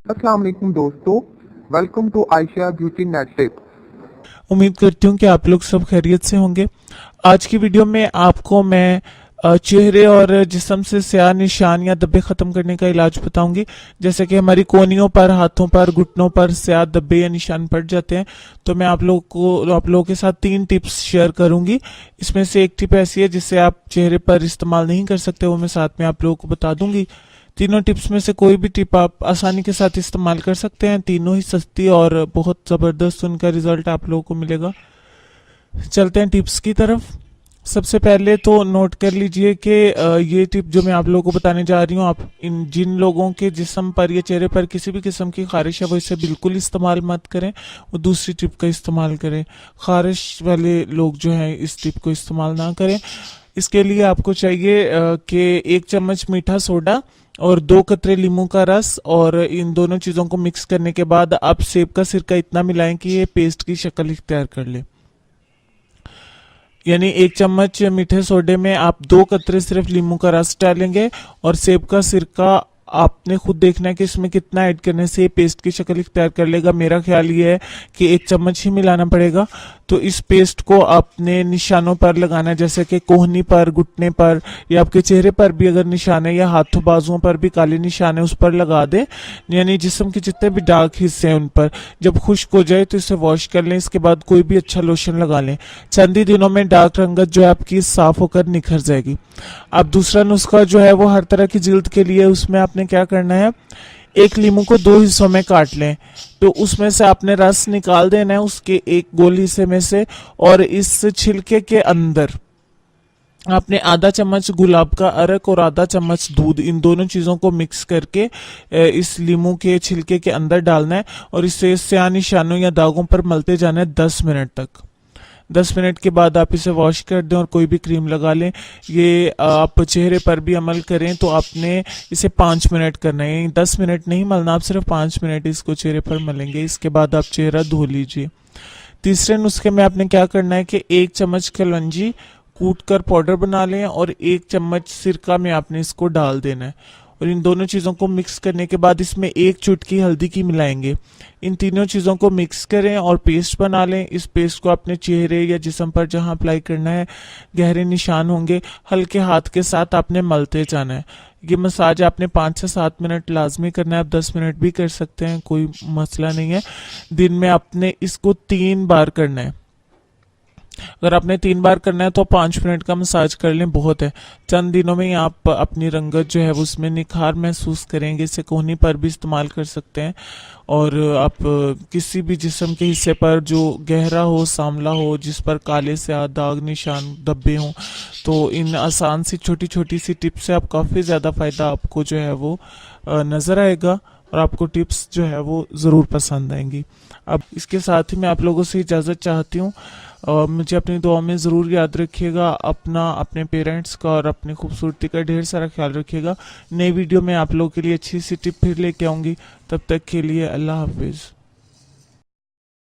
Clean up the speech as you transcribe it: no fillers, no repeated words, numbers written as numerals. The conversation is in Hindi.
अस्सलाम वालेकुम दोस्तों, welcome to Ayesha beauty net tip. उम्मीद करती हूँ कि आप लोग सब खैरियत से होंगे। आज की वीडियो में आपको मैं चेहरे और जिस्म से स्याह निशान या धब्बे खत्म करने का इलाज बताऊंगी। जैसे कि हमारी कोहनियों पर, हाथों पर, घुटनों पर स्याह धब्बे या निशान पड़ जाते हैं, तो मैं आप लोगों के साथ 3 टिप्स शेयर करूंगी। इसमें से एक टिप ऐसी है जिससे आप चेहरे पर इस्तेमाल नहीं कर सकते, वो मैं साथ में आप लोगों को बता दूंगी। तीनों टिप्स में से कोई भी टिप आप आसानी के साथ इस्तेमाल कर सकते हैं। तीनों ही सस्ती और बहुत ज़बरदस्त उनका रिजल्ट आप लोगों को मिलेगा। चलते हैं टिप्स की तरफ। सबसे पहले तो नोट कर लीजिए कि ये टिप जो मैं आप लोगों को बताने जा रही हूँ, आप इन जिन लोगों के जिस्म पर या चेहरे पर किसी भी किस्म की खारिश है वो इसे बिल्कुल इस्तेमाल मत करें, वो दूसरी टिप का इस्तेमाल करें। खारिश वाले लोग जो हैं इस टिप को इस्तेमाल ना करें। इसके लिए आपको चाहिए कि 1 चम्मच मीठा सोडा और 2 कतरे लींबू का रस, और इन दोनों चीज़ों को मिक्स करने के बाद आप सेब का सिरका इतना मिलाएं कि ये पेस्ट की शक्ल इख्तियार कर ले। यानी 1 चम्मच मीठे सोडे में आप 2 कतरे सिर्फ लींबू का रस डालेंगे, और सेब का सिरका आपने खुद देखना है कि इसमें कितना ऐड करने से पेस्ट की शक्ल इख्तियार कर लेगा। मेरा ख्याल ये है कि 1 चम्मच ही मिलाना पड़ेगा। तो इस पेस्ट को आपने निशानों पर लगाना है, जैसे कि कोहनी पर, घुटने पर, या आपके चेहरे पर भी अगर निशान है, या हाथों बाजुओं पर भी काले निशान है उस पर लगा दें। यानी जिस्म के जितने भी डार्क हिस्से हैं उन पर। जब खुश्क हो जाए तो इसे वॉश कर लें। इसके बाद कोई भी अच्छा लोशन लगा लें। चंद ही दिनों में डार्क रंगत जो है आपकी साफ होकर निखर जाएगी। अब दूसरा नुस्खा जो है वो हर तरह की जिल्द के लिए। उसमें आपने क्या करना है, 1 लीमू को 2 हिस्सों में काट लें। तो उसमें से आपने रस निकाल देना है उसके एक गोल हिस्से में से, और इस छिलके के अंदर आपने आधा चम्मच गुलाब का अरक और आधा चम्मच दूध, इन दोनों चीज़ों को मिक्स करके इस लीमू के छिलके के अंदर डालना है, और इसे स्याह निशानों या दागों पर मलते जाना है 10 मिनट तक। 10 मिनट के बाद आप इसे वॉश कर दें और कोई भी क्रीम लगा लें। ये आप चेहरे पर भी अमल करें तो आपने इसे 5 मिनट करना है, 10 मिनट नहीं मलना, आप सिर्फ 5 मिनट इसको चेहरे पर मलेंगे। इसके बाद आप चेहरा धो लीजिए। तीसरे नुस्खे में आपने क्या करना है कि 1 चम्मच कलौंजी कूट कर पाउडर बना लें, और 1 चम्मच सिरका में आपने इसको डाल देना है, और इन दोनों चीज़ों को मिक्स करने के बाद इसमें 1 चुटकी हल्दी की मिलाएंगे। इन तीनों चीज़ों को मिक्स करें और पेस्ट बना लें। इस पेस्ट को अपने चेहरे या जिस्म पर जहां अप्लाई करना है, गहरे निशान होंगे, हल्के हाथ के साथ आपने मलते जाना है। ये मसाज आपने 5 से 7 मिनट लाजमी करना है। आप 10 मिनट भी कर सकते हैं, कोई मसला नहीं है। दिन में आपने इसको 3 बार करना है। अगर आपने 3 बार करना है तो 5 मिनट का मसाज कर लें, बहुत है। चंद दिनों में ही आप अपनी रंगत जो है उसमें निखार महसूस करेंगे। इसे कोहनी पर भी इस्तेमाल कर सकते हैं, और आप किसी भी जिस्म के हिस्से पर जो गहरा हो, सांवला हो, जिस पर काले से दाग, निशान, धब्बे हों, तो इन आसान सी छोटी छोटी सी टिप्स से आप काफ़ी ज़्यादा फ़ायदा आपको जो है वो नज़र आएगा, और आपको टिप्स जो है वो ज़रूर पसंद आएंगी। अब इसके साथ ही मैं आप लोगों से इजाज़त चाहती हूँ। मुझे अपनी दुआ में ज़रूर याद रखिएगा। अपना, अपने पेरेंट्स का और अपनी खूबसूरती का ढेर सारा ख्याल रखिएगा। नई वीडियो में आप लोगों के लिए अच्छी सी टिप फिर लेके आऊँगी। तब तक के लिए अल्लाह हाफिज़।